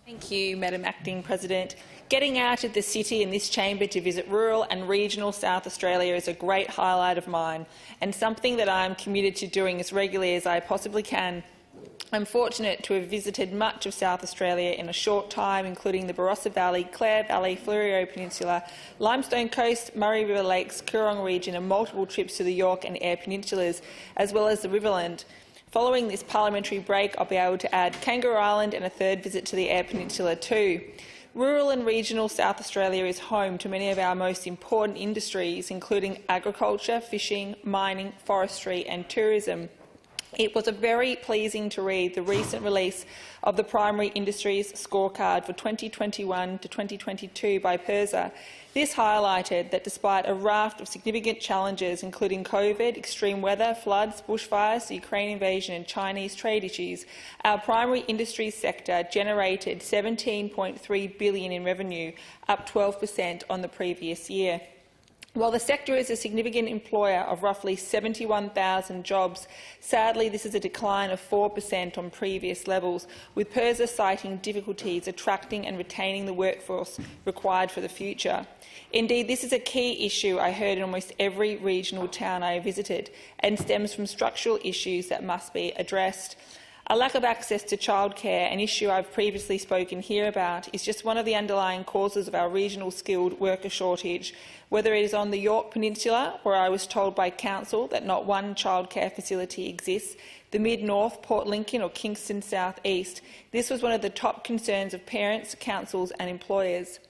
Thank you, Madam Acting President. Getting out of the city in this chamber to visit rural and regional South Australia is a great highlight of mine and something that I am committed to doing as regularly as I possibly can. I'm fortunate to have visited much of South Australia in a short time, including the Barossa Valley, Clare Valley, Fleurieu Peninsula, Limestone Coast, Murray River Lakes, Coorong region and multiple trips to the Yorke and Eyre Peninsulas, as well as the Riverland. Following this parliamentary break, I'll be able to add Kangaroo Island and a third visit to the Eyre Peninsula too. Rural and regional South Australia is home to many of our most important industries, including agriculture, fishing, mining, forestry and tourism. It was very pleasing to read the recent release of the Primary Industries Scorecard for 2021 to 2022 by PIRSA. This highlighted that despite a raft of significant challenges, including COVID, extreme weather, floods, bushfires, the Ukraine invasion and Chinese trade issues, our primary industries sector generated $17.3 billion in revenue, up 12% on the previous year. While the sector is a significant employer of roughly 71,000 jobs, sadly this is a decline of 4% on previous levels, with PIRSA citing difficulties attracting and retaining the workforce required for the future. Indeed, this is a key issue I heard in almost every regional town I visited and stems from structural issues that must be addressed. A lack of access to childcare, an issue I've previously spoken here about, is just one of the underlying causes of our regional skilled worker shortage, whether it is on the Yorke Peninsula, where I was told by Council that not one childcare facility exists, the Mid-North, Port Lincoln or Kingston South East. This was one of the top concerns of parents, councils and employers.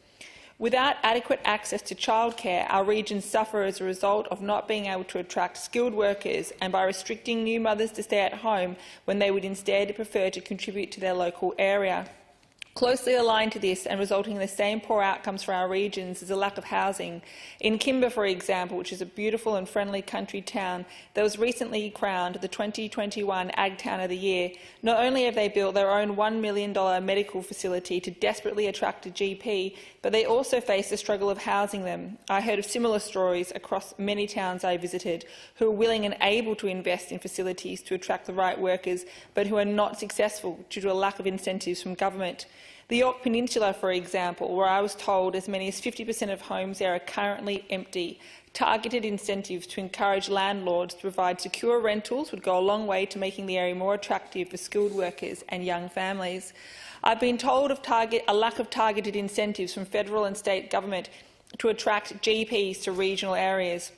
Without adequate access to childcare, our regions suffer as a result of not being able to attract skilled workers and by restricting new mothers to stay at home when they would instead prefer to contribute to their local area. Closely aligned to this and resulting in the same poor outcomes for our regions is a lack of housing. In Kimber, for example, which is a beautiful and friendly country town that was recently crowned the 2021 Ag Town of the Year, not only have they built their own $1 million medical facility to desperately attract a GP, but they also face the struggle of housing them. I heard of similar stories across many towns I visited who are willing and able to invest in facilities to attract the right workers, but who are not successful due to a lack of incentives from government. The Yorke Peninsula, for example, where I was told as many as 50% of homes there are currently empty. Targeted incentives to encourage landlords to provide secure rentals would go a long way to making the area more attractive for skilled workers and young families. I've been told of a lack of targeted incentives from federal and state government to attract GPs to regional areas.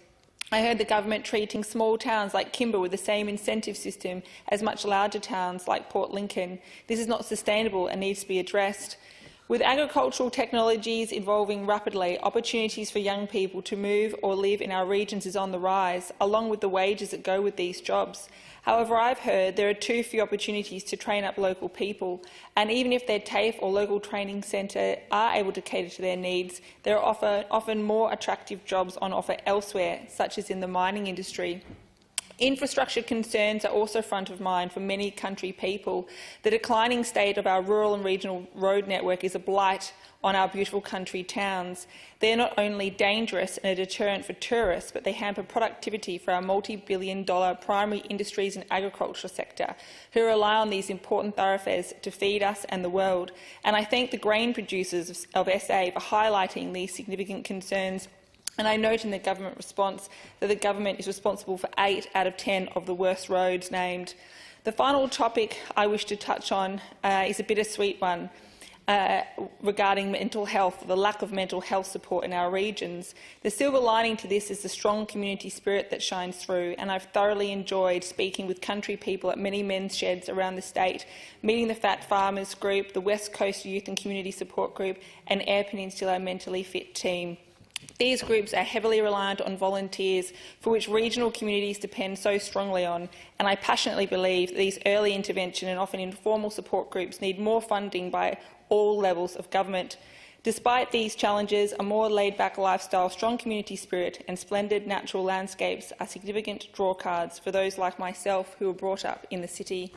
I heard the government treating small towns like Kimber with the same incentive system as much larger towns like Port Lincoln. This is not sustainable and needs to be addressed. With agricultural technologies evolving rapidly, opportunities for young people to move or live in our regions is on the rise, along with the wages that go with these jobs. However, I've heard there are too few opportunities to train up local people, and even if their TAFE or local training centre are able to cater to their needs, there are often more attractive jobs on offer elsewhere, such as in the mining industry. Infrastructure concerns are also front of mind for many country people. The declining state of our rural and regional road network is a blight on our beautiful country towns. They are not only dangerous and a deterrent for tourists, but they hamper productivity for our multi-billion-dollar primary industries and agriculture sector, who rely on these important thoroughfares to feed us and the world. And I thank the grain producers of SA for highlighting these significant concerns. And I note in the government response that the government is responsible for 8 out of 10 of the worst roads named. The final topic I wish to touch on is a bittersweet one regarding mental health, the lack of mental health support in our regions. The silver lining to this is the strong community spirit that shines through, and I've thoroughly enjoyed speaking with country people at many men's sheds around the state, meeting the Fat Farmers Group, the West Coast Youth and Community Support Group and Eyre Peninsula Mentally Fit team. These groups are heavily reliant on volunteers, for which regional communities depend so strongly on, and I passionately believe that these early intervention and often informal support groups need more funding by all levels of government. Despite these challenges, a more laid-back lifestyle, strong community spirit and splendid natural landscapes are significant drawcards for those like myself who were brought up in the city.